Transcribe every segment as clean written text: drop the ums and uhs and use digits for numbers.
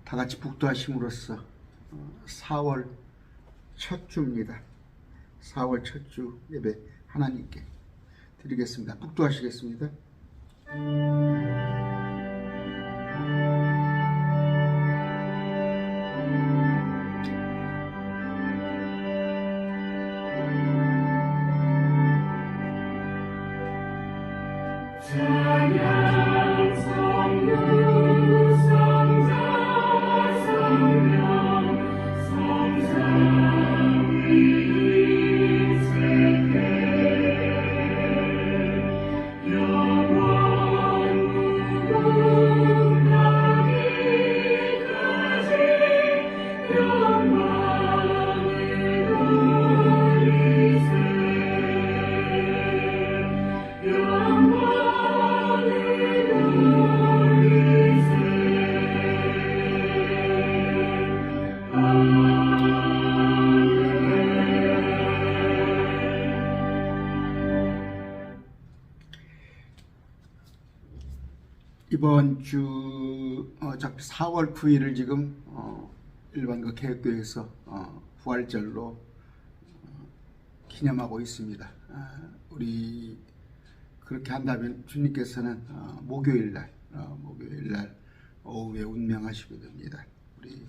다 같이 북도하심으로써 4월 첫 주입니다. 4월 첫 주 예배 하나님께 드리겠습니다. 북도하시겠습니다. 이번 주 어차피 4월 9일을 지금 일반 그 개혁교회에서 부활절로 기념하고 있습니다. 우리 그렇게 한다면 주님께서는 목요일날 오후에 운명하시게 됩니다. 우리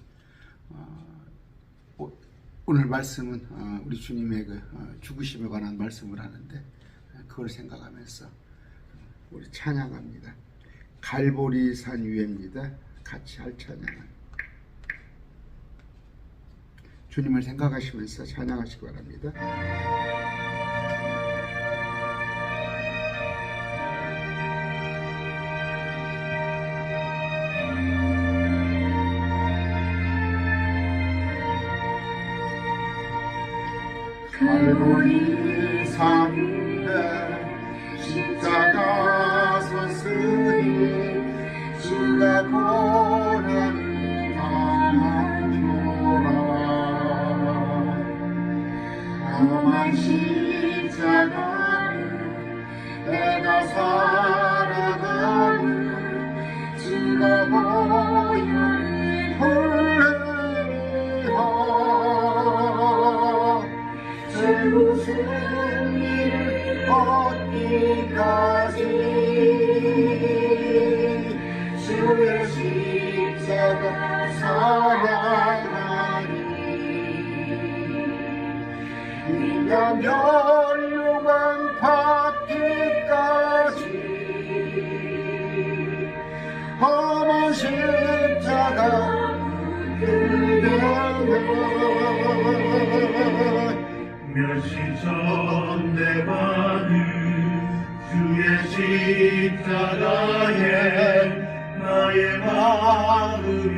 오늘 말씀은 우리 주님의 그 죽으심에 관한 말씀을 하는데 그걸 생각하면서 우리 찬양합니다. 갈보리산 위에입니다. 같이 할 찬양은 주님을 생각하시면서 찬양하시기 바랍니다. 갈보리산 위에 십자가 섰으니 주가 고난을 당하노라. 험한 십자가를 내가 살아가는 주가 보혈을 흘리리라. 최고 승리를 얻기까지 주의 십자가 사랑하니 인간 멸류관 받기까지 험한 십자가 그대는 몇시 전내 받은 주의 십자가에 나의 마음이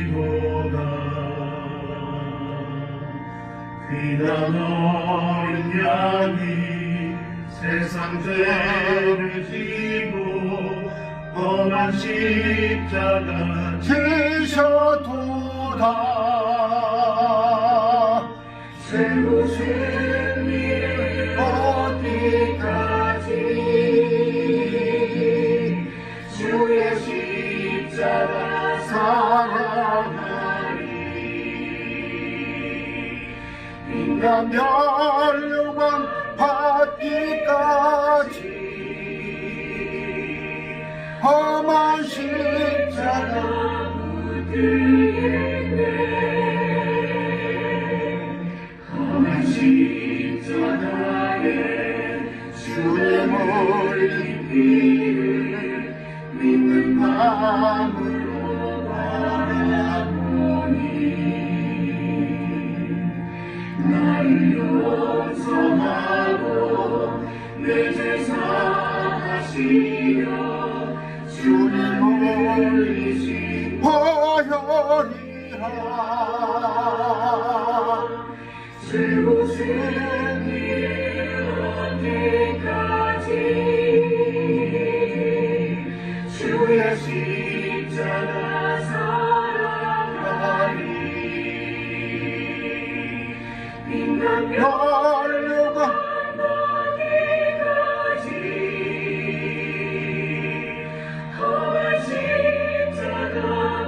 그리도다. 귀한 어린 양이 세상 죄를 지고 험한 십자가 지셔도다. 새로 승리를 얻기까지 주의 십자가 사랑하니 인간 멸류관 받기까지 험한 십자가 십자가에 주님을 빛을 믿는 마음으로 바라보니 나를 용서하고 내 죄 사하시려 주님을 흘리신 보혈이라. 최고 승리를 얻기까지 주의 십자가 사랑하니 인간 멸류관 받기까지 험한 십자가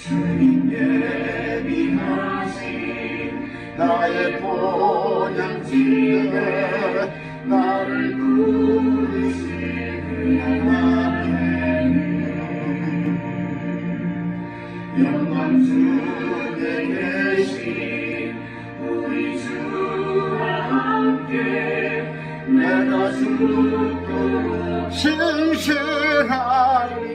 주님 예비하신 나의 본향지에 나를 부르시는 영광 중에 계신 우리 주와 함께 내가 죽도록 신실하리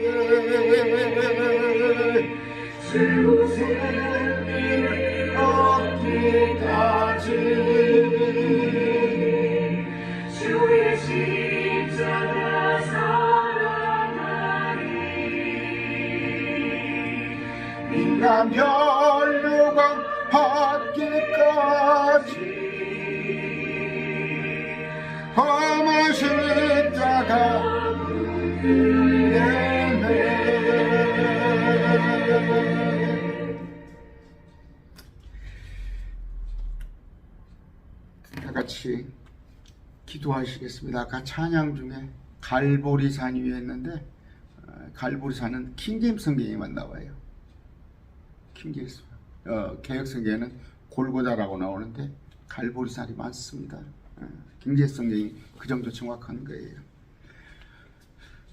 최고 승리를 얻기까지 주의 십자가 사랑하리 난 혈육왕 받기까지 험한 십자가 다 같이 기도하시겠습니다. 아까 찬양 중에 갈보리산 위에 했는데 갈보리산은 킹제임스 성경에만 나와요. 킹제임스 개역 성경에는 골고다라고 나오는데 갈보리산이 많습니다. 킹제임스 성경이 그 정도 정확한 거예요.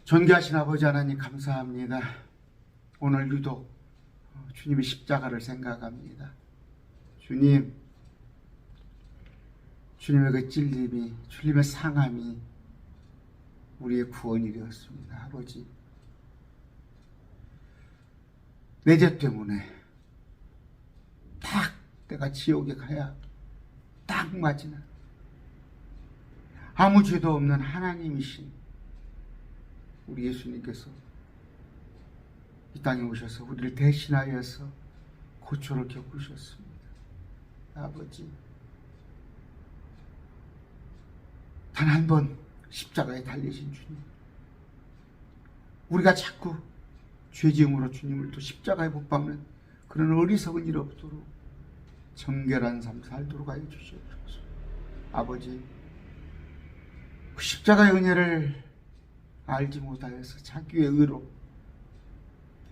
존귀하신 아버지 하나님 감사합니다. 오늘 유독 주님의 십자가를 생각합니다. 주님의 그 찔림이, 주님의 상함이 우리의 구원이 되었습니다. 아버지, 내 죄 때문에 딱 내가 지옥에 가야 딱 맞이는 아무 죄도 없는 하나님이신 우리 예수님께서 이 땅에 오셔서 우리를 대신하여서 고초를 겪으셨습니다. 아버지, 단 한 번 십자가에 달리신 주님, 우리가 자꾸 죄지음으로 주님을 또 십자가에 못 박는 그런 어리석은 일 없도록 정결한 삶 살도록 하여 주시옵소서. 아버지, 그 십자가의 은혜를 알지 못하여서 자기의 의로,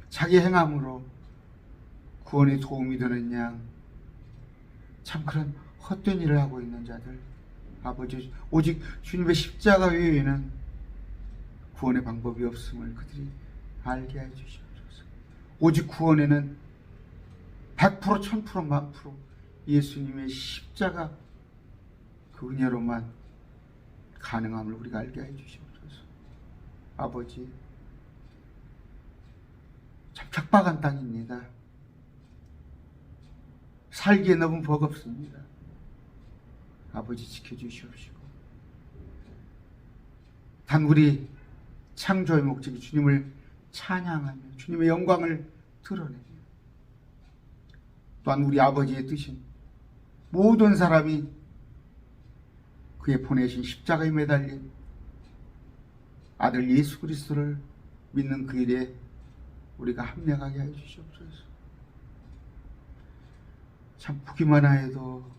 자기 행함으로 구원에 도움이 되는 양, 참 그런 헛된 일을 하고 있는 자들, 아버지, 오직 주님의 십자가 외에는 구원의 방법이 없음을 그들이 알게 해 주시옵소서. 오직 구원에는 100%, 1000%, 만프로 예수님의 십자가 그 은혜로만 가능함을 우리가 알게 해 주시옵소서. 아버지, 참 척박한 땅입니다. 살기에 너무 버겁습니다. 아버지, 지켜주시옵시고 단 우리 창조의 목적이 주님을 찬양하며 주님의 영광을 드러내며 또한 우리 아버지의 뜻인 모든 사람이 그의 보내신 십자가에 매달린 아들 예수 그리스도를 믿는 그 일에 우리가 합력하게 해 주시옵소서. 참 보기만 하여도,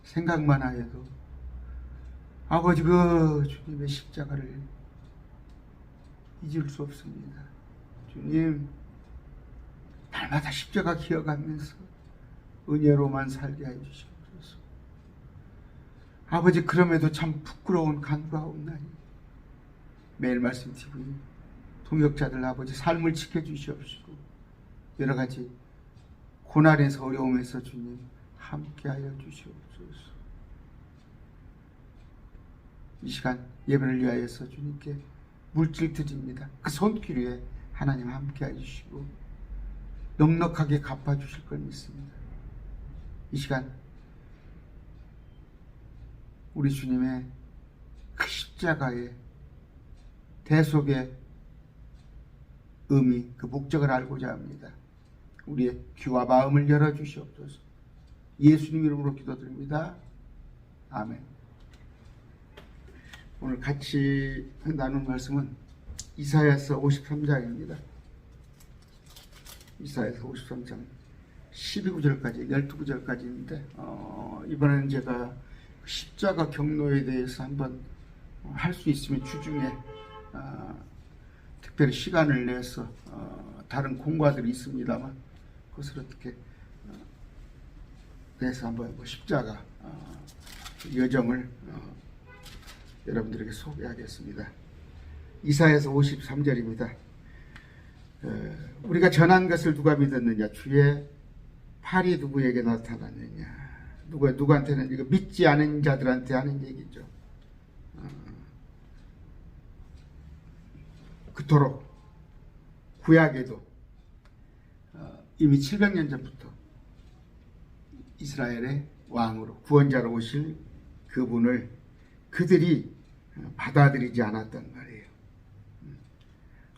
생각만 하여도 아버지 그 주님의 십자가를 잊을 수 없습니다. 주님, 날마다 십자가 기억하면서 은혜로만 살게 해 주시옵소서. 아버지, 그럼에도 참 부끄러운 간과하옵나니 매일 말씀 TV 동역자들 아버지 삶을 지켜주시옵시고 여러 가지 고난에서 어려움에서 주님 함께하여 주시옵소서. 이 시간 예배를 위하여서 주님께 물질 드립니다. 그 손길 위에 하나님 함께해 주시고 넉넉하게 갚아주실 걸 믿습니다. 이 시간 우리 주님의 그 십자가의 대속의 의미, 그 목적을 알고자 합니다. 우리의 귀와 마음을 열어주시옵소서. 예수님 이름으로 기도드립니다. 아멘. 오늘 같이 나눈 말씀은 이사야서 53장입니다. 이사야서 53장 12구절까지 12구절까지인데 이번에는 제가 십자가 경로에 대해서 한번 할 수 있으면 주중에 특별히 시간을 내서 다른 공과들이 있습니다만 그것을 어떻게 내서 한번 십자가 여정을 여러분들에게 소개하겠습니다. 이사야서 53절입니다. 우리가 전한 것을 누가 믿었느냐? 주의 팔이 누구에게 나타났느냐? 누구한테는 이거 믿지 않은 자들한테 하는 얘기죠. 그토록 구약에도 이미 700년 전부터 이스라엘의 왕으로 구원자로 오실 그분을 그들이 받아들이지 않았단 말이에요.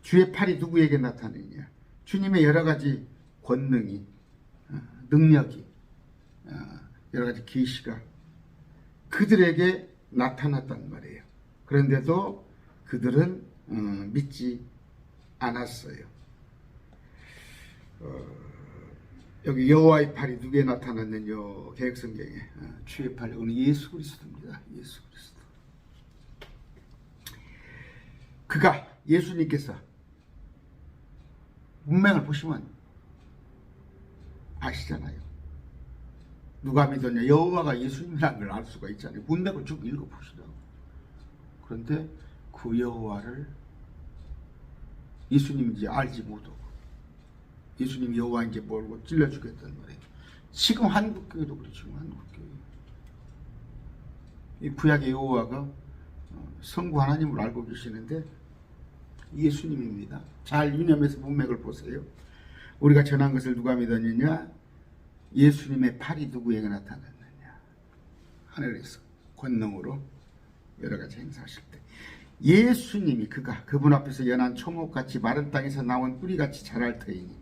주의 팔이 누구에게 나타나느냐? 주님의 여러 가지 권능이, 능력이, 여러 가지 계시가 그들에게 나타났단 말이에요. 그런데도 그들은 믿지 않았어요. 여기 여호와의 팔이 누구에 나타났느냐? 개혁성경에 주의 팔이 오늘 예수 그리스도입니다. 예수 그리스도. 그가 예수님께서 문맥을 보시면 아시잖아요. 누가 믿었냐? 여호와가 예수님이라는 걸 알 수가 있잖아요. 문맥을 쭉 읽어보시라고. 그런데 그 여호와를 예수님인지 알지 못하고 예수님이 여호와인지 모르고 찔러 죽였단 말이에요. 지금 한국교회도 그렇죠. 지금 한국교회. 이 구약의 여호와가 성부 하나님을 알고 계시는데 예수님입니다. 잘 유념해서 문맥을 보세요. 우리가 전한 것을 누가 믿었느냐? 예수님의 팔이 누구에게 나타났느냐? 하늘에서 권능으로 여러 가지 행사하실 때 예수님이 그분 앞에서 연한 초목같이 마른 땅에서 나온 뿌리같이 자랄 터이니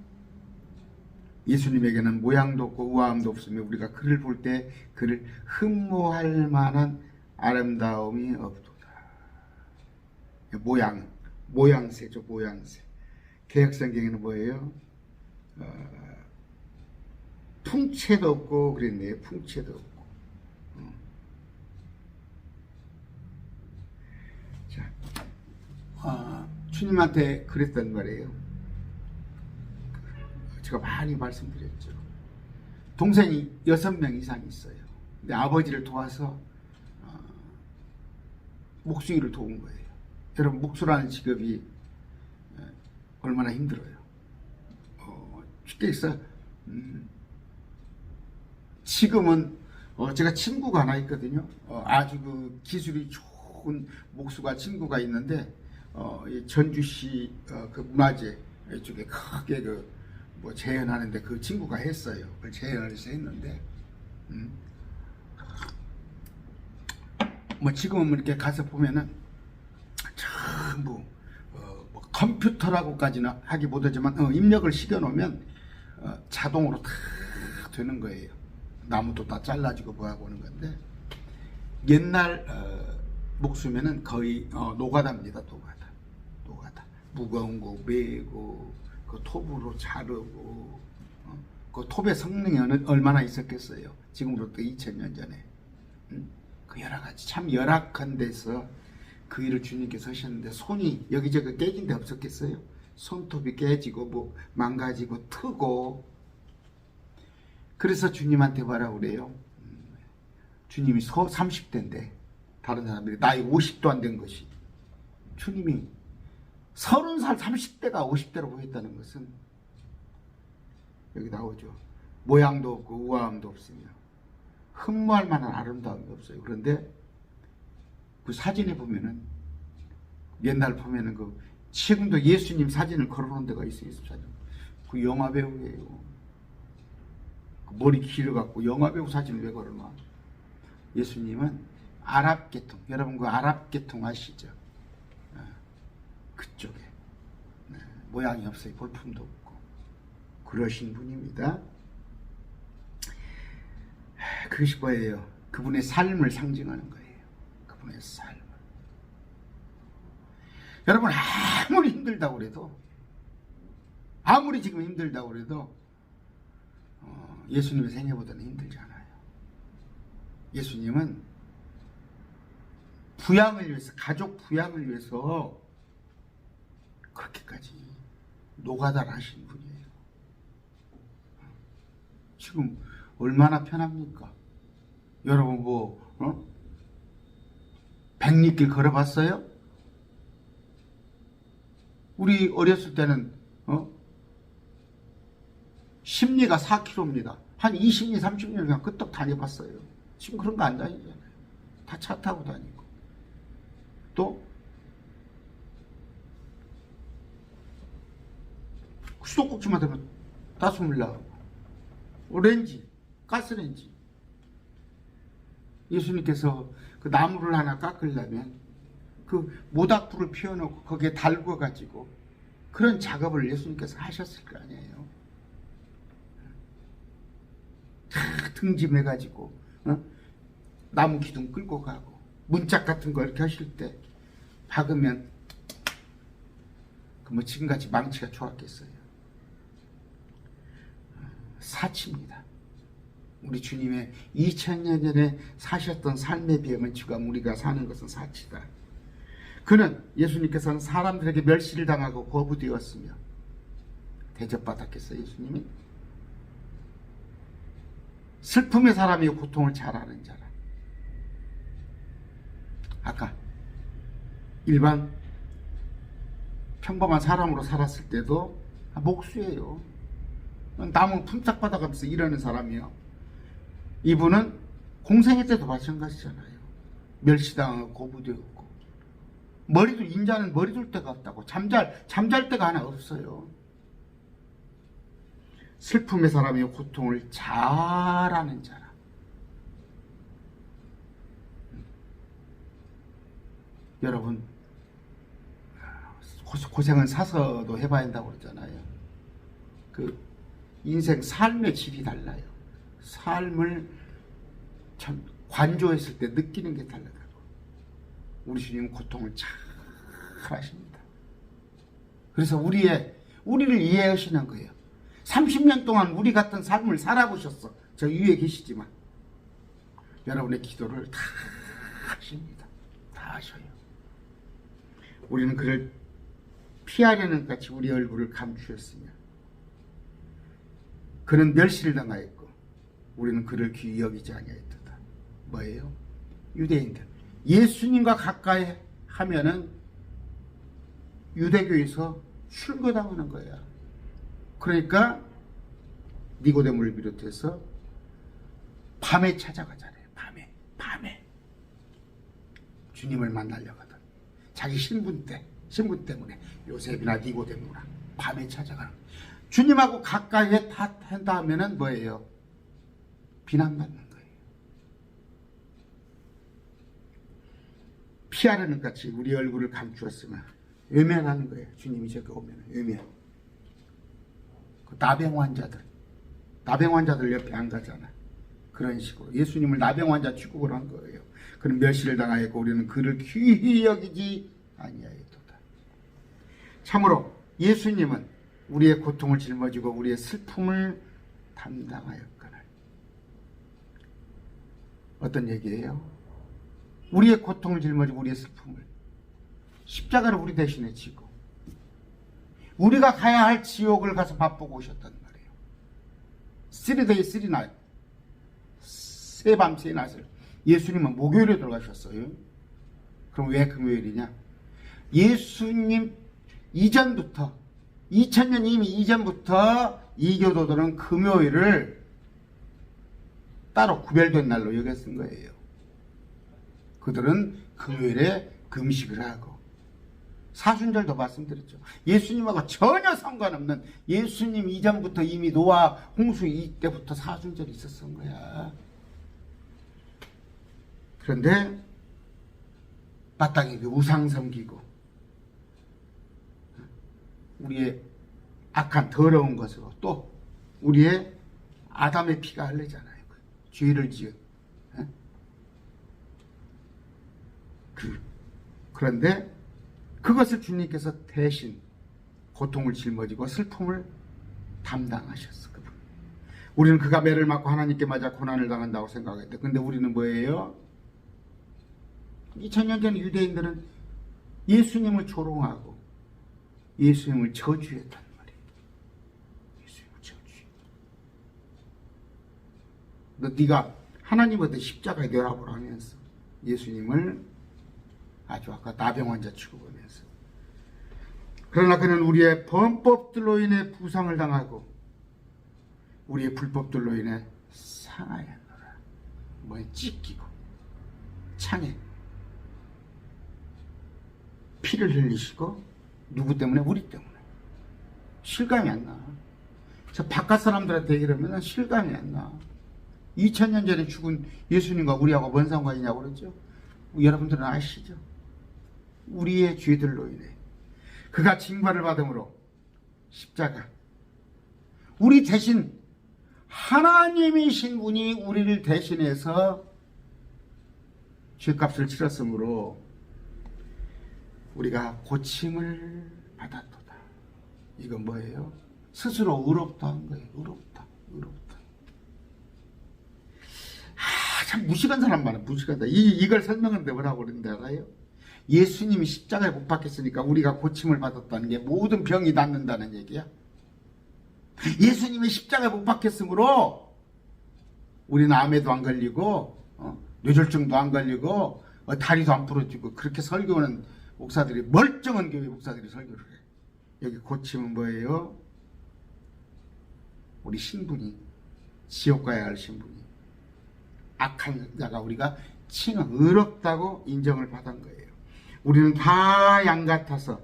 예수님에게는 모양도 없고 우아함도 없으며 우리가 그를 볼 때 그를 흠모할 만한 아름다움이 없도다. 모양새죠. 모양새. 개혁성경에는 뭐예요? 풍채도 없고 그랬네요. 풍채도 없고. 자, 주님한테 그랬단 말이에요. 제가 많이 말씀드렸죠. 동생이 6명 이상 있어요. 근데 아버지를 도와서 목수일을 도운 거예요. 여러분, 목수라는 직업이 얼마나 힘들어요. 쉽게 해서 지금은 제가 친구가 하나 있거든요. 아주 그 기술이 좋은 목수가 친구가 있는데 전주시 그 문화재 쪽에 크게 뭐 재현하는데 그 친구가 했어요. 그걸 재현을 해서 했는데 뭐 지금은 이렇게 가서 보면은 전부 뭐 컴퓨터라고까지는 하기 못하지만 입력을 시켜놓으면 자동으로 다 되는 거예요. 나무도 다 잘라지고 뭐하고 하는 건데 옛날 목수면은 거의 노가다입니다. 노가다. 무거운 거 메고 그 톱으로 자르고 그 톱의 성능이 얼마나 있었겠어요. 지금으로부터 2000년 전에 그 여러 가지 참 열악한 데서 그 일을 주님께서 하셨는데 손이 여기저기 깨진 데 없었겠어요? 손톱이 깨지고 뭐 망가지고 트고. 그래서 주님한테 뭐라고 그래요? 주님이 30대인데 다른 사람들이 나이 50도 안 된 것이 주님이 30살 30대가 50대로 보였다는 것은 여기 나오죠. 모양도 없고 우아함도 없으며 흠모할 만한 아름다움이 없어요. 그런데 그 사진에 보면은 옛날 보면은 그 지금도 예수님 사진을 걸어놓은 데가 있어요. 예수 사진. 그 영화 배우예요. 그 머리 길어갖고 영화 배우 사진을 왜 걸어놔? 예수님은 아랍 계통. 여러분 그 아랍 계통 아시죠? 그쪽에 모양이 없어요. 볼품도 없고 그러신 분입니다. 그것이 뭐예요? 그분의 삶을 상징하는 거예요. 그분의 삶을. 여러분 아무리 힘들다고 그래도 아무리 지금 힘들다고 그래도 예수님의 생애보다는 힘들지 않아요. 예수님은 부양을 위해서 가족 부양을 위해서 그렇게까지 노가다를 하신 분이에요. 지금 얼마나 편합니까? 여러분 백리길 걸어봤어요? 우리 어렸을 때는 심리가 4km입니다. 한 20년, 30년 그냥 끄떡 다녀봤어요. 지금 그런 거 안 다니잖아요. 다 차 타고 다니고. 또 수도꼭지만 되면 가스물 나오고, 렌지, 가스렌지. 예수님께서 그 나무를 하나 깎으려면 그 모닥불을 피워놓고 거기에 달궈가지고 그런 작업을 예수님께서 하셨을 거 아니에요. 다 등짐해가지고 나무 기둥 끌고 가고 문짝 같은 거 이렇게 하실 때 박으면 그 지금같이 망치가 좋았겠어요. 사치입니다. 우리 주님의 2000년 전에 사셨던 삶에 비하면 지금 우리가 사는 것은 사치다. 그는 예수님께서는 사람들에게 멸시를 당하고 거부되었으며 대접받았겠어요. 예수님이 슬픔의 사람이 고통을 잘 아는 자라. 아까 일반 평범한 사람으로 살았을 때도 목수예요. 남은 품삯 받아가면서 일하는 사람이요. 이분은 공생애 때도 마찬가지잖아요. 멸시당하고 고부되었고, 머리도 인자는 머리 둘 데가 없다고. 잠잘 데가 하나 없어요. 슬픔의 사람이 고통을 잘 아는 자라. 여러분, 고생은 사서도 해봐야 한다고 그러잖아요. 그 인생 삶의 질이 달라요. 삶을 참 관조했을 때 느끼는 게 달라요. 우리 주님은 고통을 잘 아십니다. 그래서 우리를 이해하시는 거예요. 30년 동안 우리 같은 삶을 살아보셨어. 저 위에 계시지만 여러분의 기도를 다 하십니다. 다 하셔요. 우리는 그를 피하려는 같이 우리 얼굴을 감추었으며 그는 멸시를 당하였고 우리는 그를 귀히 여기지 아니하였도다. 뭐예요? 유대인들. 예수님과 가까이 하면은 유대교에서 출거당하는 거야. 그러니까 니고데모를 비롯해서 밤에 찾아가잖아요. 밤에 주님을 만나려거든. 자기 신분 때문에 요셉이나 니고데모나 밤에 찾아가는 거야. 주님하고 가까이 한다 하면은 뭐예요? 비난받는 거예요. 피하려는 같이 우리 얼굴을 감추었으면 외면하는 거예요. 주님이 저기 오면 외면. 그 나병 환자들 옆에 안 가잖아. 그런 식으로 예수님을 나병 환자 취급을 한 거예요. 그는 멸시를 당하였고 우리는 그를 귀히 여기지 아니하였도다. 참으로 예수님은 우리의 고통을 짊어지고 우리의 슬픔을 담당하였거늘. 어떤 얘기예요? 우리의 고통을 짊어지고 우리의 슬픔을 십자가를 우리 대신에 지고 우리가 가야 할 지옥을 가서 맛보고 오셨단 말이에요. 3day 3night, 세밤 세낮을 예수님은 목요일에 들어가셨어요. 그럼 왜 금요일이냐? 예수님 이전부터 2000년 이미 이전부터 이교도들은 금요일을 따로 구별된 날로 여겼던 거예요. 그들은 금요일에 금식을 하고 사순절도 말씀드렸죠. 예수님하고 전혀 상관없는 예수님 이전부터 이미 노아 홍수 이때부터 사순절이 있었던 거야. 그런데 마땅히 우상 섬기고 우리의 악한 더러운 것으로 또 우리의 아담의 피가 흘리잖아요. 죄를 지은. 그런데 그것을 주님께서 대신 고통을 짊어지고 슬픔을 담당하셨어. 그분. 우리는 그가 매를 맞고 하나님께 맞아 고난을 당한다고 생각했대. 근데 우리는 뭐예요? 2000년 전 유대인들은 예수님을 조롱하고 예수님을 저주했단 말이에요. 예수님을 저주. 네가 하나님한테 십자가에 내라고 하면서 예수님을 아주 아까 나병 환자 취급하면서. 그러나 그는 우리의 범법들로 인해 부상을 당하고 우리의 불법들로 인해 상하였노라. 뭐에 찢기고 창에 피를 흘리시고 누구 때문에? 우리 때문에. 실감이 안 나. 저 바깥 사람들한테 이러면 실감이 안 나. 2000년 전에 죽은 예수님과 우리하고 뭔 상관이냐고 그러죠. 여러분들은 아시죠? 우리의 죄들로 인해 그가 징벌을 받음으로 십자가, 우리 대신 하나님이신 분이 우리를 대신해서 죄값을 치렀으므로 우리가 고침을 받았도다. 이건 뭐예요? 스스로 의롭다 한 거예요. 의롭다. 참 무식한 사람 많아. 무식하다. 이걸 설명하는데 뭐라고 그러는데 알아요? 예수님이 십자가에 못 박혔으니까 우리가 고침을 받았다는 게 모든 병이 낫는다는 얘기야. 예수님이 십자가에 못 박혔으므로 우리는 암에도 안 걸리고 뇌졸중도 안 걸리고 다리도 안 부러지고, 그렇게 설교하는 목사들이, 멀쩡한 교회 목사들이 설교를 해. 여기 고침은 뭐예요? 우리 신분이 지옥 가야 할 신분이, 악한 자가 우리가 칭은 의롭다고 인정을 받은 거예요. 우리는 다 양 같아서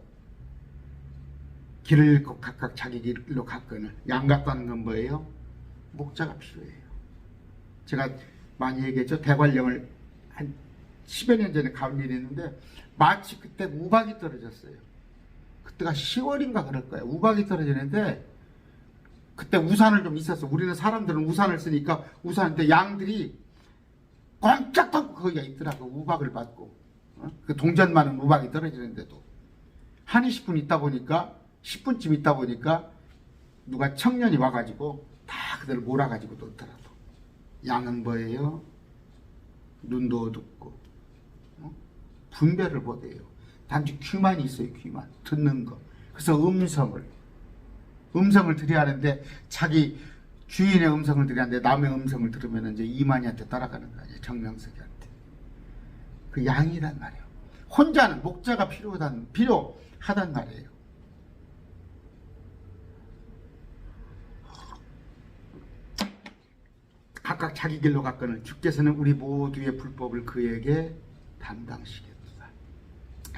길을 잃고 각각 자기 길로 갔거늘. 양 같다는 건 뭐예요? 목자가 필요해요. 제가 많이 얘기했죠. 대관령을 한 10여 년 전에 간 일이 있는데 마치 그때 우박이 떨어졌어요. 그때가 10월인가 그럴 거예요. 우박이 떨어지는데 그때 우산을 좀 있었어. 우리는 사람들은 우산을 쓰니까 우산인데 양들이 꼼짝도 거기가 있더라고. 우박을 받고. 그 동전 많은 우박이 떨어지는데도 한 20분 있다 보니까 10분쯤 있다 보니까 누가 청년이 와가지고 다 그대로 몰아가지고 놓더라고. 양은 뭐예요? 눈도 어둡고 분별을 못해요. 단지 귀만 있어요. 귀만 듣는 거. 그래서 음성을 들여야 하는데 자기 주인의 음성을 들여야 하는데 남의 음성을 들으면 이제 이만희한테 따라가는 거 아니에요. 정명석이한테. 그 양이란 말이에요. 혼자는 목자가 필요하단 말이에요. 각각 자기 길로 갔거늘 주께서는 우리 모두의 불법을 그에게 담당시켰다.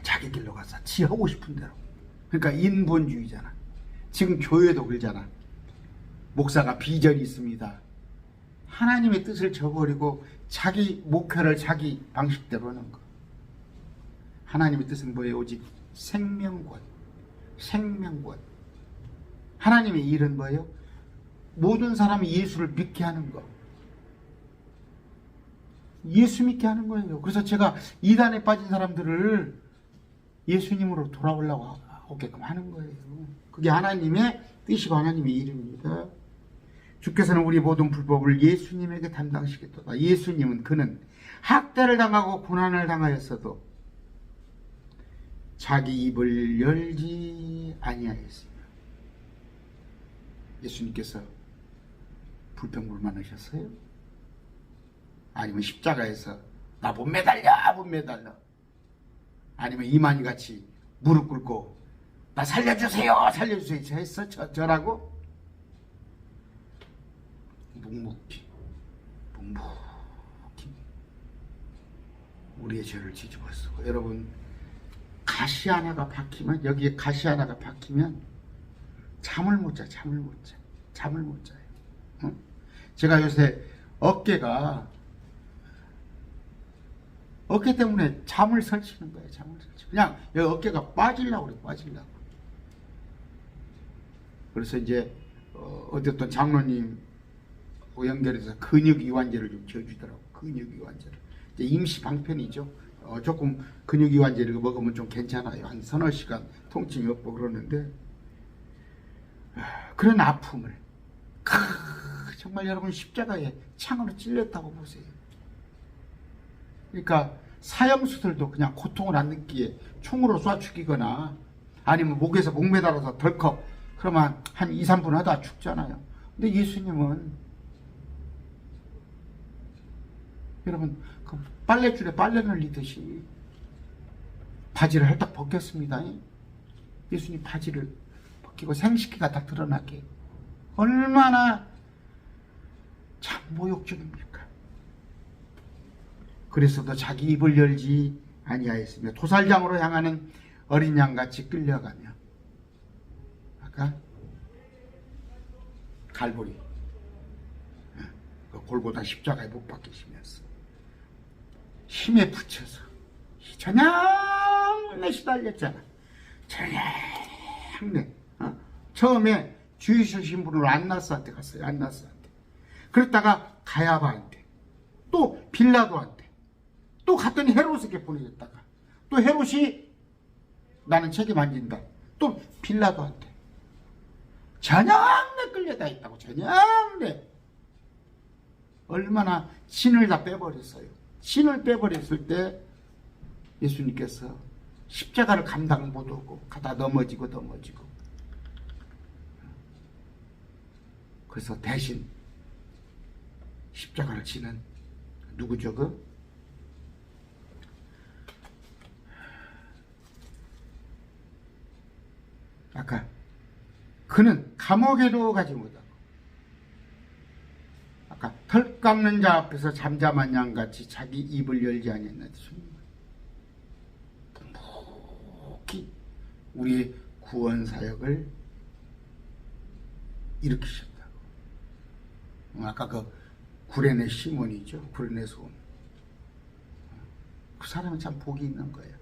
자기 길로 가서 지 하고 싶은 대로. 그러니까 인본주의잖아. 지금 교회도 그러잖아. 목사가 비전이 있습니다. 하나님의 뜻을 저버리고 자기 목표를 자기 방식대로 하는 거. 하나님의 뜻은 뭐예요? 오직 생명권. 하나님의 일은 뭐예요? 모든 사람이 예수를 믿게 하는 거. 예수 믿게 하는 거예요. 그래서 제가 이단에 빠진 사람들을 예수님으로 돌아오려고 하게끔 하는 거예요. 그게 하나님의 뜻이고 하나님의 일입니다. 주께서는 우리 모든 불법을 예수님에게 담당시켰다. 예수님은 그는 학대를 당하고 고난을 당하였어도 자기 입을 열지 아니하였으며. 예수님께서 불평불만하셨어요? 아니면 십자가에서 나 못 매달려. 아니면 이만희 같이 무릎 꿇고 나 살려주세요 했어? 저라고? 묵묵히 우리의 죄를 뒤집어 쓰고. 여러분, 가시 하나가 박히면, 여기에 가시 하나가 박히면 잠을 못 자요. 응? 제가 요새 어깨 때문에 잠을 설치는 거예요. 그냥 여기 어깨가 빠지려고 그래. 그래서 이제 어쨌든 장로님 연결해서 근육이완제를 좀 지어주더라고. 근육이완제를. 이제 임시 방편이죠. 조금 근육이완제를 먹으면 좀 괜찮아요. 한 서너 시간 통증이 없고 그러는데, 그런 아픔을 정말 여러분 십자가에 창으로 찔렸다고 보세요. 그러니까 사형수들도 그냥 고통을 안 느끼게 총으로 쏴 죽이거나 아니면 목에서 목 매달아서 덜컥 그러면 한 2, 3분 하다 죽잖아요. 근데 예수님은 여러분 그 빨래줄에 빨래 늘리듯이 바지를 헐떡 벗겼습니다. 예수님 바지를 벗기고 생식기가 다 드러나게. 얼마나 참 모욕적입니까? 그래서도 자기 입을 열지 아니하였으며 도살장으로 향하는 어린 양같이 끌려가며 아까 갈보리 그 골고다 십자가에 못 박히시면서 힘에 붙여서 저녁내 시달렸잖아. 저녁내 처음에 주이실 신부로 안나스한테 갔어요. 안나스한테. 그랬다가 가야바한테, 또 빌라도한테, 또 갔더니 헤롯에게 보내졌다가 또 헤롯이 나는 책임 안 진다. 또 빌라도한테 저녁내 끌려다 있다고. 저녁내. 얼마나 신을 다 빼버렸어요. 신을 빼버렸을 때 예수님께서 십자가를 감당 못하고 가다 넘어지고 그래서 대신 십자가를 지는 누구죠? 아까 그는 감옥에도 가지 못하고 아까 털 깎는 자 앞에서 잠잠한 양같이 자기 입을 열지 아니했나니 묵묵히 우리의 구원 사역을 일으키셨다고. 아까 그 구레네 시몬이죠. 구레네 소원. 그 사람은 참 복이 있는 거예요.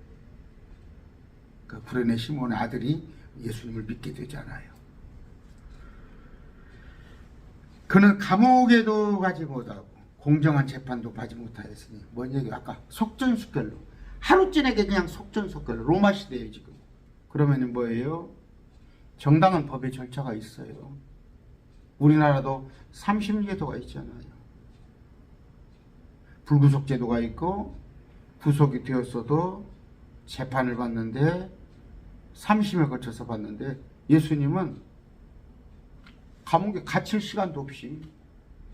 그 구레네 시몬의 아들이 예수님을 믿게 되잖아요. 그는 감옥에도 가지 못하고 공정한 재판도 받지 못하였으니 뭔 얘기? 아까 속전속결로 하루쯤에게 그냥 속전속결로 로마 시대에 지금. 그러면은 뭐예요? 정당한 법의 절차가 있어요. 우리나라도 30제도가 있잖아요. 불구속 제도가 있고 구속이 되었어도 재판을 받는데 3심에 거쳐서 받는데 예수님은 감옥에 갇힐 시간도 없이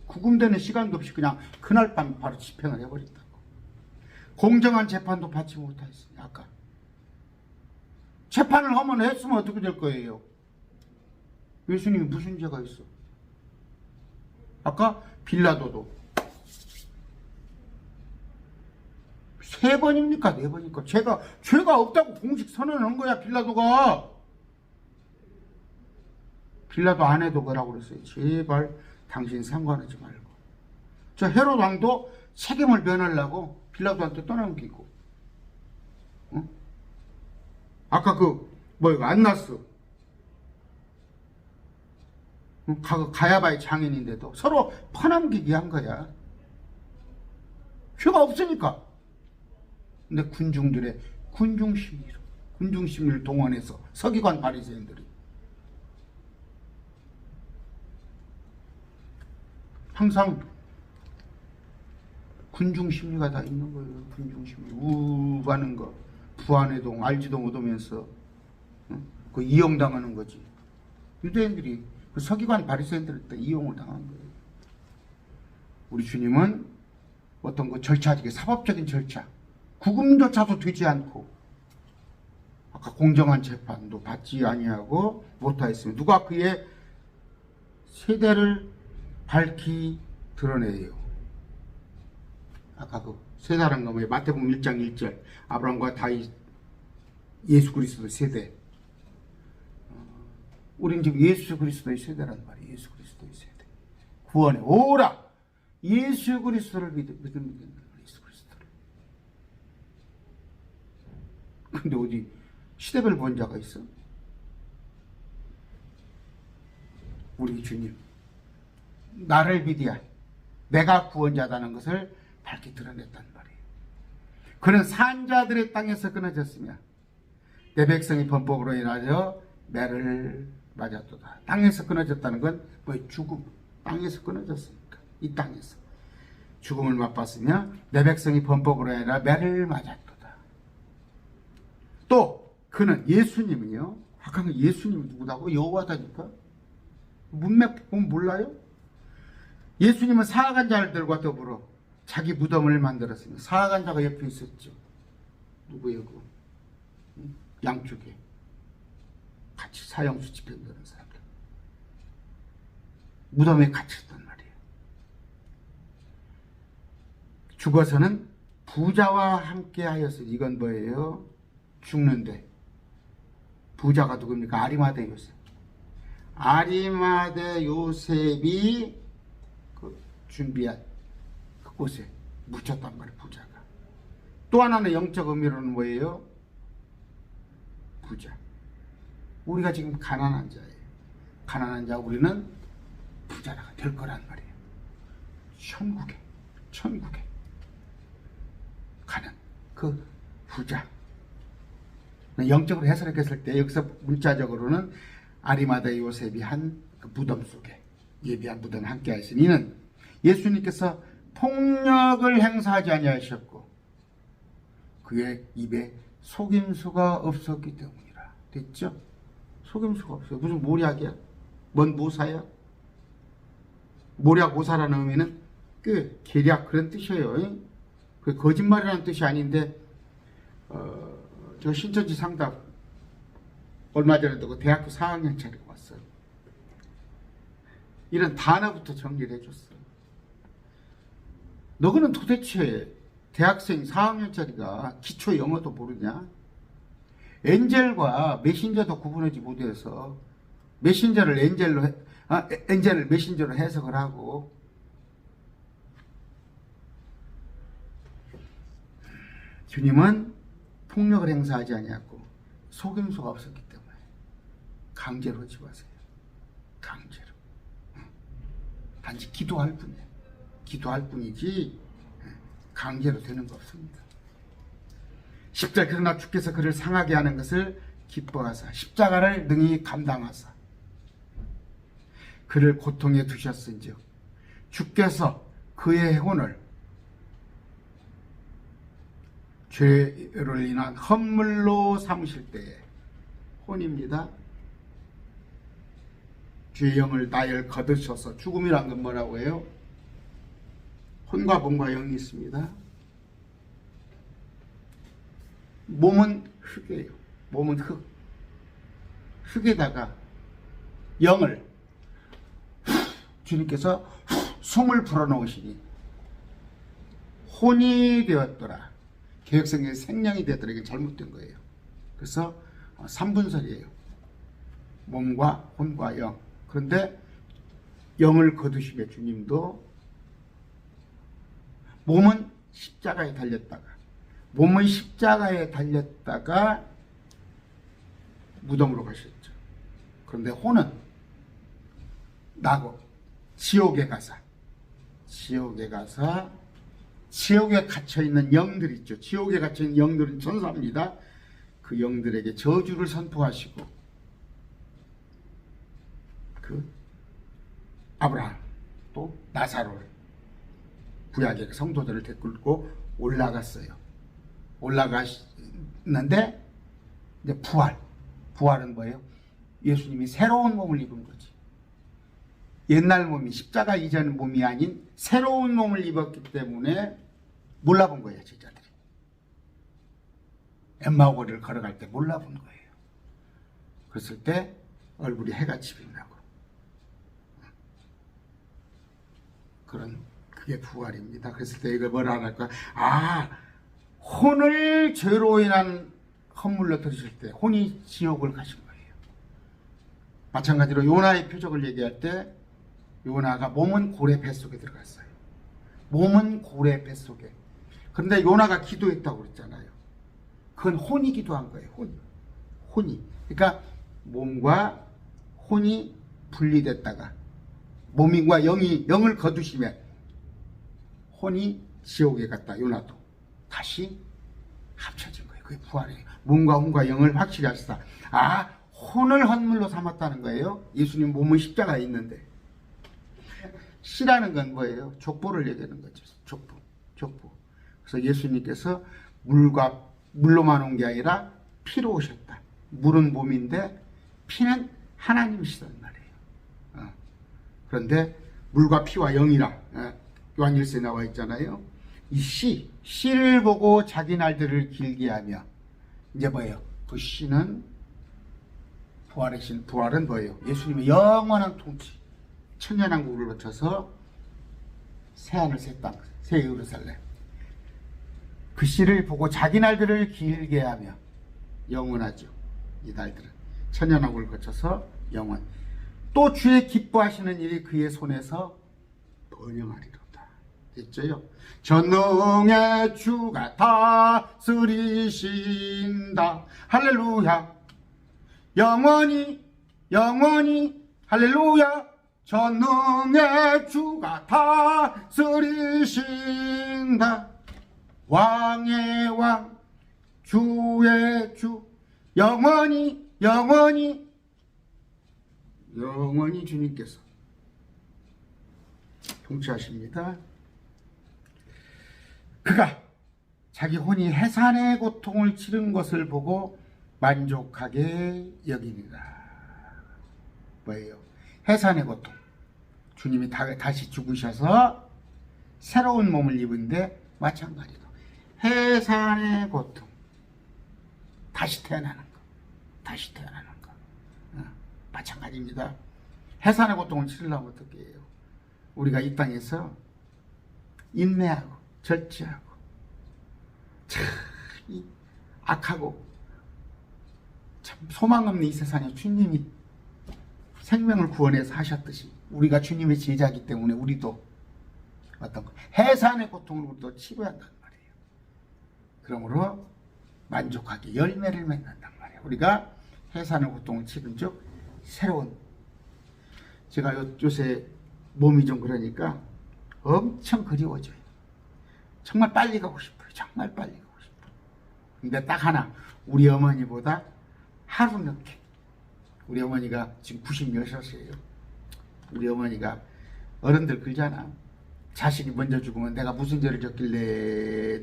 구금되는 시간도 없이 그냥 그날 밤 바로 집행을 해버린다고. 공정한 재판도 받지 못하였으니 아까 재판을 하면 했으면 어떻게 될 거예요? 예수님이 무슨 죄가 있어? 아까 빌라도도 3번입니까? 4번입니까? 죄가 없다고 공식 선언한 거야. 빌라도 아내도 그러라고 그랬어요. 제발 당신 상관하지 말고. 저 헤롯 왕도 책임을 면하려고 빌라도한테 떠넘기고. 응? 아까 안나스 가야바의 장인인데도 서로 퍼넘기기 한 거야. 죄가 없으니까. 근데 군중들의 군중심리를 동원해서 서기관 바리새인들이 항상 군중심리가 다 있는 거예요. 군중심리 우하는 거, 부안해동 알지도 못하면서 그 이용당하는 거지. 유대인들이 그 서기관 바리새인들한테 이용을 당한 거예요. 우리 주님은 어떤 그 절차적인 사법적인 절차 구금조차도 되지 않고 아까 공정한 재판도 받지 아니하고 못하였으면 누가 그의 세대를 밝히 드러내요. 아까 그 세대라는 거 뭐예요? 마태복음 1장 1절 아브라함과 다윗 예수 그리스도의 세대. 우리는 지금 예수 그리스도의 세대란 말이에요. 예수 그리스도의 세대. 구원에 오라. 예수 그리스도를 믿으면 예수 그리스도를. 근데 어디 시대별 구원자가 있어? 우리 주님. 나를 믿어야 내가 구원자다는 것을 밝히 드러냈단 말이에요. 그는 산자들의 땅에서 끊어졌으며 내 백성이 범법으로 인하여 매를 맞았도다. 땅에서 끊어졌다는 건 뭐 죽음. 땅에서 끊어졌으니까 이 땅에서 죽음을 맛봤으며 내 백성이 범법으로 인하여 매를 맞았도다. 또 그는 예수님이요. 확한 예수님이 누구다고? 여호와다니까. 문맥 보면 몰라요? 예수님은 사악한 자들과 더불어 자기 무덤을 만들었습니다. 사악한 자가 옆에 있었죠. 누구예요? 그 양쪽에 같이 사형수 집행되는 사람들. 무덤에 갇혔단 말이에요. 죽어서는 부자와 함께 하였으니, 이건 뭐예요? 죽는데 부자가 누굽니까? 아리마대 요셉. 아리마대 요셉이 준비한 그곳에 묻혔단 말이에요. 부자가. 또 하나는 영적 의미로는 뭐예요? 부자. 우리가 지금 가난한 자예요. 가난한 자, 우리는 부자가 될 거란 말이에요. 천국에 가는 그 부자. 영적으로 해석했을 때 여기서 문자적으로는 아리마대 요셉이 한 그 무덤 속에, 예비한 무덤에 함께 하였으니, 이는 예수님께서 폭력을 행사하지 아니하셨고 그의 입에 속임수가 없었기 때문이라. 됐죠? 속임수가 없어요. 무슨 모략이야? 뭔 모사야? 모략 모사라는 의미는 그 계략, 그런 뜻이에요. 그 거짓말이라는 뜻이 아닌데, 저 신천지 상담 얼마 전에도 그 대학교 4학년짜리가 왔어요. 이런 단어부터 정리를 해줬어요. 너희는 도대체 대학생 4학년짜리가 기초 영어도 모르냐? 엔젤과 메신저도 구분하지 못해서 메신저를 엔젤을 메신저로 해석을 하고, 주님은 폭력을 행사하지 아니하고 속임수가 없었기 때문에 강제로 하지 마세요. 강제로. 단지 기도할 뿐이에요. 기도할 뿐이지 강제로 되는 거 없습니다. 10절, 그러나 주께서 그를 상하게 하는 것을 기뻐하사 십자가를 능히 감당하사 그를 고통에 두셨은즉 주께서 그의 혼을 죄를 인한 헌물로 삼으실 때에, 혼입니다. 주의 영을 나열 거두셔서, 죽음이란 건 뭐라고 해요? 혼과 몸과 영이 있습니다. 몸은 흙이에요. 몸은 흙. 흙에다가 영을 주님께서 숨을 불어넣으시니 혼이 되었더라. 개혁성경에 생명이 되더라. 이게 잘못된 거예요. 그래서 3분설이에요. 몸과 혼과 영. 그런데 영을 거두시며 주님도 몸은 십자가에 달렸다가 무덤으로 가셨죠. 그런데 혼은 나고 지옥에 가서 지옥에 갇혀있는 영들 있죠. 지옥에 갇혀있는 영들은 천사입니다. 그 영들에게 저주를 선포하시고, 그 아브라함 또 나사로를, 구약의 성도들을 데리고 올라갔어요. 올라갔는데 이제 부활은 뭐예요? 예수님이 새로운 몸을 입은 거지. 옛날 몸이, 십자가 이전 몸이 아닌 새로운 몸을 입었기 때문에 몰라본 거예요, 제자들이. 엠마오 거리를 걸어갈 때 몰라본 거예요. 그랬을 때 얼굴이 해같이 빛나고, 그게 부활입니다. 그랬을 때 이걸 뭐라 할까? 혼을 죄로 인한 헌물로 들으실 때 혼이 지옥을 가신 거예요. 마찬가지로 요나의 표적을 얘기할 때 요나가 몸은 고래 뱃속에 들어갔어요. 몸은 고래 뱃속에. 그런데 요나가 기도했다고 그랬잖아요. 그건 혼이 기도한 거예요. 혼이. 그러니까 몸과 혼이 분리됐다가 몸과 영을 거두시면 혼이 지옥에 갔다. 요나도 다시 합쳐진 거예요. 그게 부활이에요. 몸과 혼과 영을 확실히 하시다. 혼을 헌물로 삼았다는 거예요. 예수님 몸은 십자가에 있는데. 씨라는 건 뭐예요? 족보를 얘기하는 거죠. 족보. 그래서 예수님께서 물로만 온 게 아니라 피로 오셨다. 물은 몸인데 피는 하나님이시단 말이에요. 그런데 물과 피와 영이라 요한일서에 나와 있잖아요. 이 씨를 보고 자기 날들을 길게 하며, 이제 뭐예요? 그 씨는 부활은 뭐예요? 예수님의 영원한 통치, 천년왕국을 거쳐서 새하늘 새 땅, 새 예루살렘, 그 씨를 보고 자기 날들을 길게 하며, 영원하죠. 이 날들은 천년왕국을 거쳐서 영원, 또 주의 기뻐하시는 일이 그의 손에서 번영하리로다. 됐죠요? 전능의 주가 다스리신다. 할렐루야. 영원히 할렐루야. 전능의 주가 다스리신다. 왕의 왕, 주의 주, 영원히 주님께서 통치하십니다. 그가 자기 혼이 해산의 고통을 치른 것을 보고 만족하게 여기니라. 뭐예요? 해산의 고통. 주님이 다시 죽으셔서 새로운 몸을 입은데 마찬가지로 해산의 고통, 다시 태어나는 거, 마찬가지입니다. 해산의 고통을 치르려면 어떻게 해요? 우리가 이 땅에서 인내하고 절제하고 참 악하고 참 소망 없는 이 세상에 주님이 생명을 구원해서 하셨듯이 우리가 주님의 제자이기 때문에 우리도 어떤 해산의 고통을 우리도 치러야 한단 말이에요. 그러므로 만족하게 열매를 맺는단 말이에요. 우리가 해산의 고통을 치른 즉 새로운, 제가 요새 몸이 좀 그러니까 엄청 그리워져요. 정말 빨리 가고 싶어요. 근데 딱 하나, 우리 어머니보다 하루 늦게, 우리 어머니가 지금 90몇이세요. 우리 어머니가 어른들 그러잖아. 자식이 먼저 죽으면 내가 무슨 죄를 졌길래,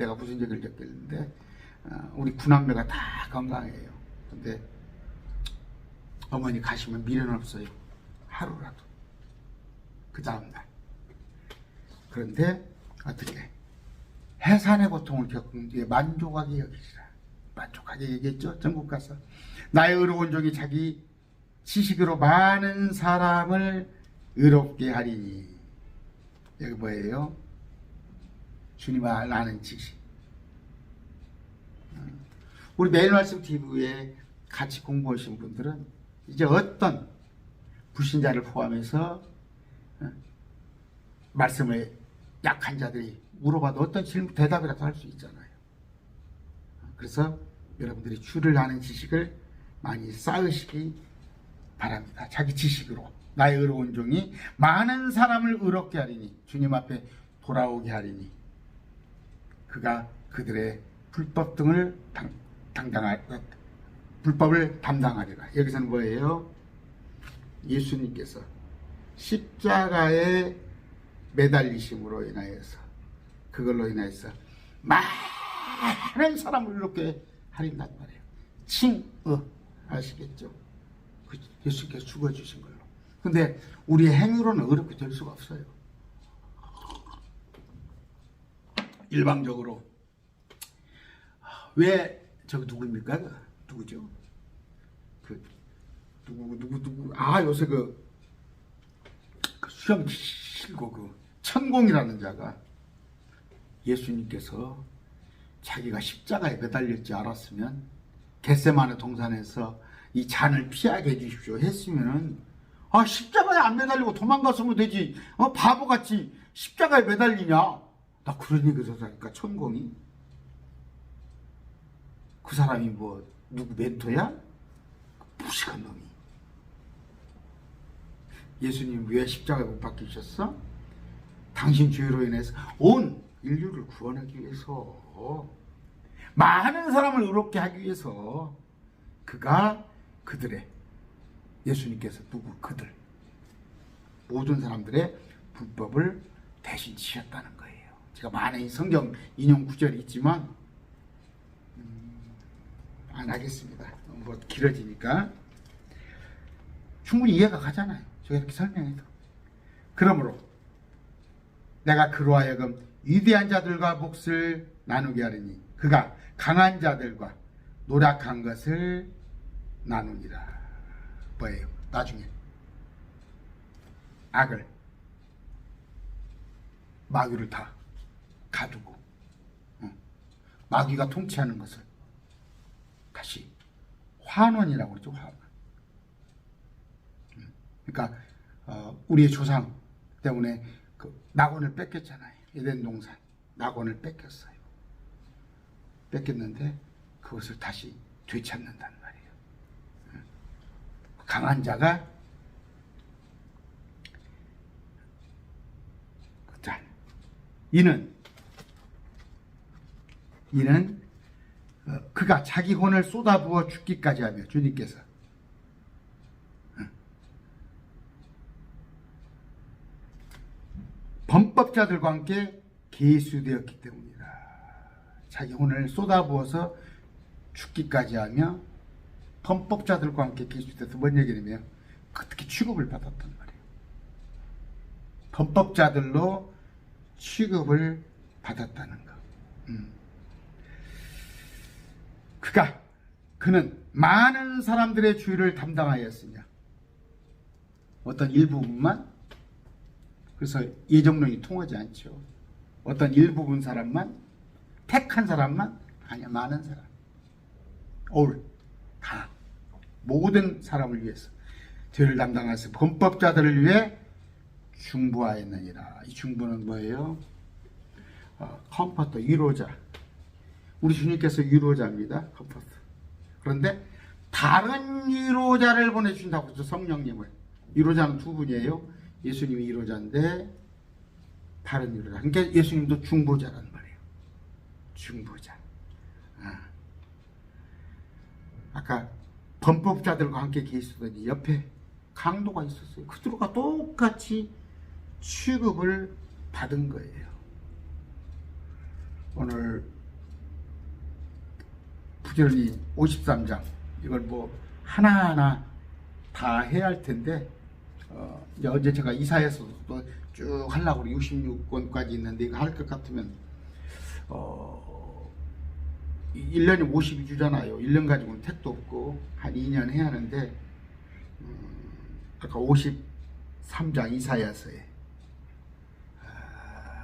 우리 구남매가 다 건강해요. 근데 어머니 가시면 미련 없어요. 하루라도. 그 다음날. 그런데 어떻게 해산의 고통을 겪은 뒤에 만족하게 여기시라. 만족하게 얘기했죠. 전국 가서 나의 의로운 종이 자기 지식으로 많은 사람을 의롭게 하리니. 여기 뭐예요? 주님을 아는 지식. 우리 매일 말씀 TV에 같이 공부하신 분들은 이제 어떤 불신자를 포함해서 말씀을 약한 자들이 물어봐도 어떤 질문 대답이라도 할 수 있잖아요. 그래서 여러분들이 주를 아는 지식을 많이 쌓으시기 바랍니다. 자기 지식으로 나의 의로운 종이 많은 사람을 의롭게 하리니, 주님 앞에 돌아오게 하리니, 그가 그들의 불법을 담당하리라. 여기서는 뭐예요? 예수님께서 십자가에 매달리심으로 인하여서, 그걸로 인하여서 많은 사람을 이렇게 하린단 말이에요. 아시겠죠? 예수님께서 죽어주신 걸로. 근데 우리의 행위로는 어렵게 될 수가 없어요. 일방적으로 왜 저거 누구입니까? 누구죠? 누구 요새 그 수염 길고 그 천공이라는 자가 예수님께서 자기가 십자가에 매달릴지 알았으면 겟세마네 동산에서 이 잔을 피하게 해주십시오 했으면은 십자가에 안 매달리고 도망갔으면 되지. 바보같이 십자가에 매달리냐? 나 그런 얘기를 하니까 천공이, 그 사람이 뭐 누구 멘토야? 무식한 놈이. 예수님 왜 십자가에 못 박히셨어? 당신 죄로 인해서 온 인류를 구원하기 위해서, 많은 사람을 의롭게 하기 위해서 그가 그들의, 예수님께서 그들 모든 사람들의 불법을 대신 지셨다는 거예요. 제가 많은 성경 인용 구절이 있지만 안 하겠습니다. 너무 뭐 길어지니까 충분히 이해가 가잖아요. 제가 이렇게 설명해도. 그러므로 내가 그로 하여금 위대한 자들과 몫을 나누게 하리니 그가 강한 자들과 노력한 것을 나누니라. 뭐예요? 나중에 악을 마귀를 다 가두고 마귀가 통치하는 것을 다시 환원이라고 그러죠. 환원. 그러니까 우리의 조상 때문에 그 낙원을 뺏겼잖아요. 에덴 동산 낙원을 뺏겼어요. 뺏겼는데 그것을 다시 되찾는단 말이에요. 강한 자가 이는 그가 자기 혼을 쏟아부어 죽기까지 하며 주님께서 범법자들과 함께 계수되었기 때문이다. 자기 혼을 쏟아부어서 죽기까지 하며 범법자들과 함께 계수돼서 뭔 얘기냐면 어떻게 취급을 받았단 말이에요. 범법자들로 취급을 받았다는 것. 그는 많은 사람들의 주의를 담당하였으며 어떤 일부분만, 그래서 예정론이 통하지 않죠. 어떤 일부분 사람만, 택한 사람만, 아니야, 많은 사람, all, 다, 모든 사람을 위해서 죄를 담당하여서 범법자들을 위해 중보하였느니라. 이 중보는 뭐예요? 컴포터, 위로자. 우리 주님께서 위로자입니다. 컴포터. 그런데 다른 위로자를 보내주신다고 했죠. 성령님을. 위로자는 두 분이에요. 예수님이 위로자인데 다른 위로자. 그러니까 예수님도 중보자란 말이에요. 중보자. 아까 범법자들과 함께 계시더니 옆에 강도가 있었어요. 그들과 똑같이 취급을 받은 거예요. 오늘 부지런히 53장 이걸 뭐 하나하나 다 해야 할 텐데 이제 어제 제가 이사에서도 쭉 하려고 66권까지 있는데 이거 할 것 같으면 1년이 52주잖아요. 1년 가지고는 택도 없고 한 2년 해야 하는데 아까 53장 이사야서에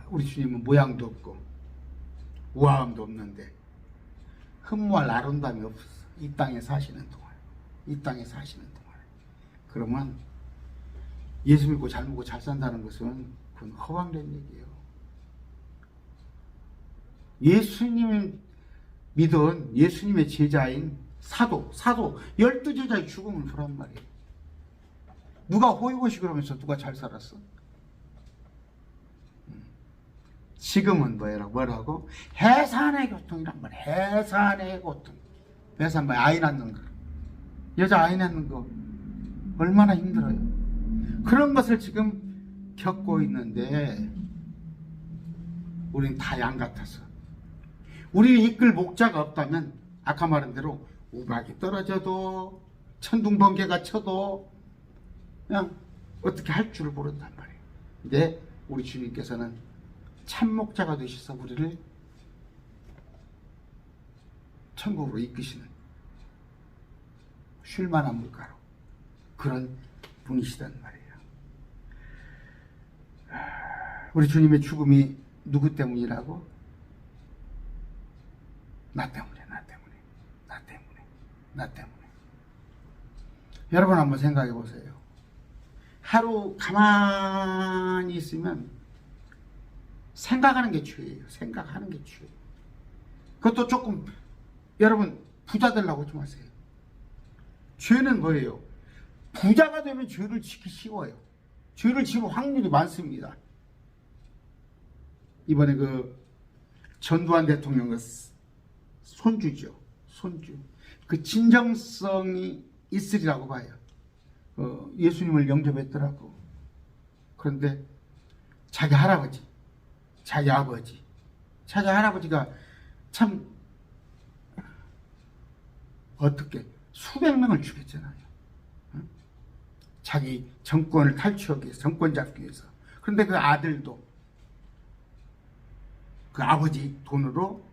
우리 주님은 모양도 없고 우아함도 없는데 흠모할 아름다움이 없었어. 이 땅에 사시는 동안. 그러면 예수 믿고 잘 먹고 잘 산다는 것은 그건 허황된 얘기예요. 예수님을 믿은 예수님의 제자인 사도 12제자의 죽음을 보란 말이에요. 누가 호의고시 그러면서 누가 잘 살았어? 지금은 뭐라고? 해산의 고통이란 말이야. 해산의 고통. 해산 뭐 아이 낳는 거. 여자 아이 낳는 거 얼마나 힘들어요. 그런 것을 지금 겪고 있는데 우리는 다 양 같아서 우리를 이끌 목자가 없다면 아까 말한 대로 우박이 떨어져도 천둥번개가 쳐도 그냥 어떻게 할 줄을 모른단 말이에요. 근데 우리 주님께서는 참목자가 되셔서 우리를 천국으로 이끄시는 쉴만한 물가로 그런 분이시단 말이에요. 우리 주님의 죽음이 누구 때문이라고? 나 때문에. 여러분 한번 생각해 보세요. 하루 가만히 있으면 생각하는 게 죄예요. 생각하는 게 죄예요. 그것도 조금 여러분 부자 되려고 하지 마세요. 죄는 뭐예요? 부자가 되면 죄를 지기 쉬워요. 죄를 지을 확률이 많습니다. 이번에 그 전두환 대통령 그 손주죠. 손주. 그 진정성이 있으리라고 봐요. 예수님을 영접했더라고. 그런데 자기 할아버지, 자기 아버지, 자기 할아버지가 참 어떻게 수백 명을 죽였잖아요. 응? 자기 정권을 탈취하기 위해서, 정권 잡기 위해서. 그런데 그 아들도 그 아버지 돈으로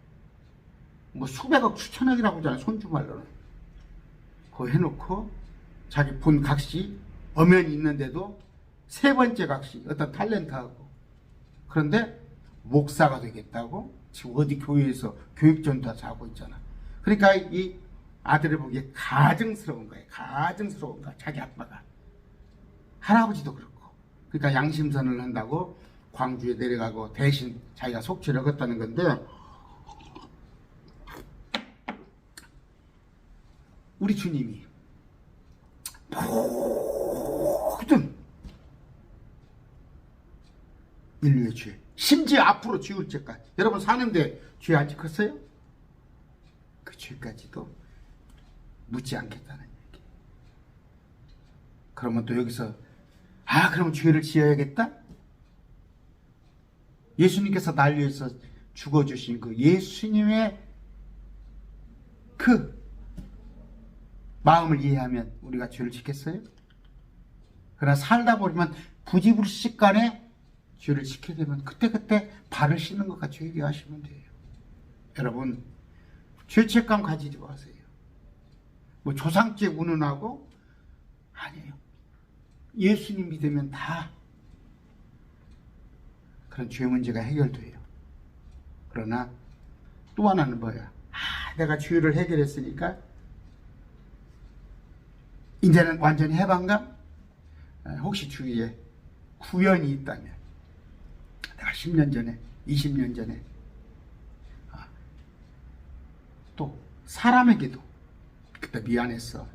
뭐 수백억 수천억이라고 하잖아요. 손주 말로는. 그거 해놓고 자기 본 각시 엄연히 있는데도 세 번째 각시 어떤 탤런트하고, 그런데 목사가 되겠다고 지금 어디 교회에서 교육전도 하고 있잖아. 그러니까 이 아들을 보기에 가증스러운 거예요. 가증스러운 거야. 자기 아빠가. 할아버지도 그렇고. 그러니까 양심선을 한다고 광주에 내려가고 대신 자기가 속죄를 하겠다는 건데, 우리 주님이 모든 인류의 죄, 심지어 앞으로 지을 죄까지, 여러분 사는데 죄 안 짓겠어요? 그 죄까지도 묻지 않겠다는 얘기. 그러면 또 여기서 그럼 죄를 지어야겠다? 예수님께서 날 위해서 죽어주신 그 예수님의 그 마음을 이해하면 우리가 죄를 짓겠어요? 그러나 살다 보면 부지불식간에 죄를 짓게 되면 그때그때 발을 씻는 것 같이 회개하시면 돼요. 여러분, 죄책감 가지지 마세요. 뭐 조상죄 운운하고 아니에요. 예수님 믿으면 다 그런 죄 문제가 해결돼요. 그러나 또 하나는 뭐야? 내가 죄를 해결했으니까 이제는 완전히 해방감? 혹시 주위에 구연이 있다면, 내가 10년 전에, 20년 전에 또 사람에게도 그때 미안했어,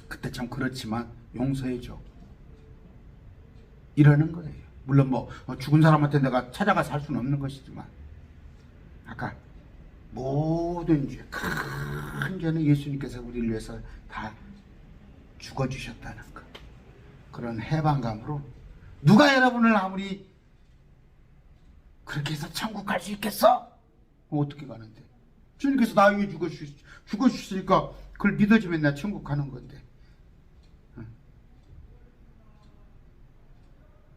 그때 참 그렇지만 용서해줘, 이러는 거예요. 물론 뭐 죽은 사람한테 내가 찾아가서 할 수는 없는 것이지만, 아까 모든 죄, 큰 죄는 예수님께서 우리를 위해서 다 죽어주셨다는 것, 그런 해방감으로 누가 여러분을 아무리 그렇게 해서 천국 갈 수 있겠어? 어떻게 가는데? 주님께서 나 위해 죽어주시니까 그걸 믿어주면 나 천국 가는 건데.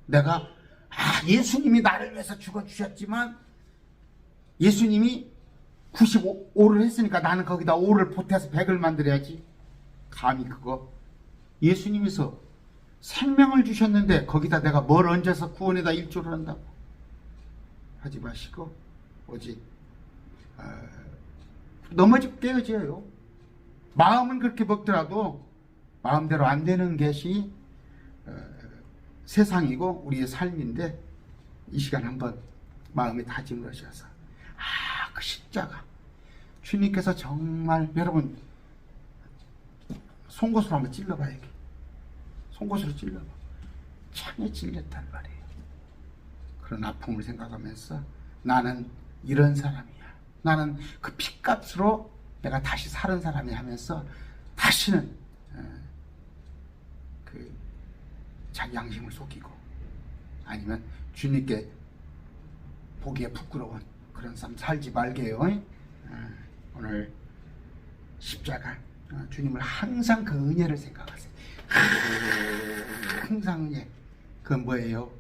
내가 예수님이 나를 위해서 죽어주셨지만 예수님이 95를 했으니까 나는 거기다 5를 보태서 100을 만들어야지. 감히 그거? 예수님께서 생명을 주셨는데 거기다 내가 뭘 얹어서 구원에다 일조를 한다고? 하지 마시고 오직 넘어지고 깨어져요. 마음은 그렇게 먹더라도 마음대로 안 되는 것이 세상이고 우리의 삶인데, 이 시간 한번 마음에 다짐을 하셔서 그 십자가 주님께서 정말, 여러분 송곳으로 한번 찔러봐야 돼. 송곳으로 찔러봐. 창에 찔렸단 말이에요. 그런 아픔을 생각하면서 나는 이런 사람이야, 나는 그 핏값으로 내가 다시 사는 사람이 하면서 다시는 그 자기 양심을 속이고 아니면 주님께 보기에 부끄러운 그런 삶 살지 말게요. 오늘 십자가, 주님을 항상 그 은혜를 생각하세요. 항상 은혜. 그건 뭐예요?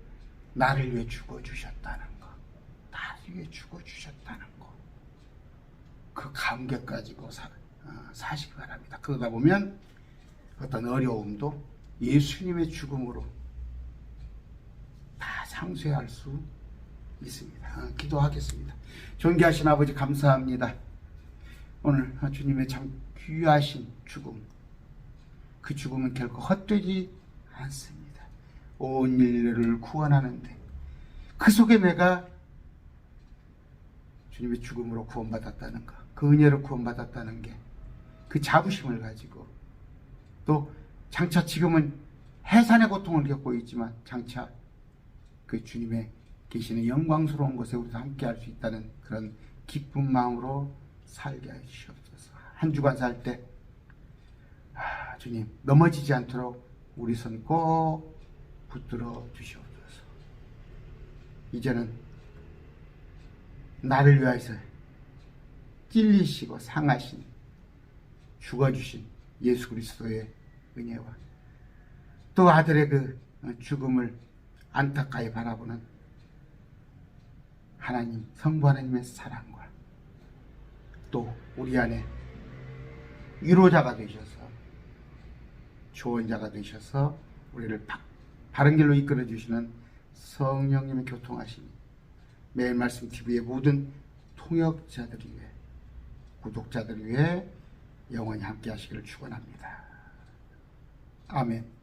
나를 위해 죽어주셨다는 거, 나를 위해 죽어주셨다는 거, 그 감격 가지고 사시기 바랍니다. 그러다 보면 어떤 어려움도 예수님의 죽음으로 다 상쇄할 수 있습니다. 기도하겠습니다. 존귀하신 아버지, 감사합니다. 오늘 주님의 참 귀하신 죽음, 그 죽음은 결코 헛되지 않습니다. 온 인류를 구원하는데 그 속에 내가 주님의 죽음으로 구원받았다는 것, 그 은혜로 구원받았다는 게 그 자부심을 가지고, 또 장차 지금은 해산의 고통을 겪고 있지만 장차 그 주님의 계시는 영광스러운 곳에 우리도 함께 할 수 있다는 그런 기쁜 마음으로 살게 해주시옵소서. 한 주간 살 때 주님 넘어지지 않도록 우리 손 꼭 붙들어 주시옵소서. 이제는 나를 위하여서 찔리시고 상하신 죽어주신 예수 그리스도의 은혜와 또 아들의 그 죽음을 안타까이 바라보는 하나님, 성부 하나님의 사랑과 또 우리 안에 위로자가 되셔서 조언자가 되셔서 우리를 바른 길로 이끌어 주시는 성령님의 교통하심이 매일 말씀 TV의 모든 통역자들 위해 구독자들 위해 영원히 함께 하시기를 축원합니다. 아멘.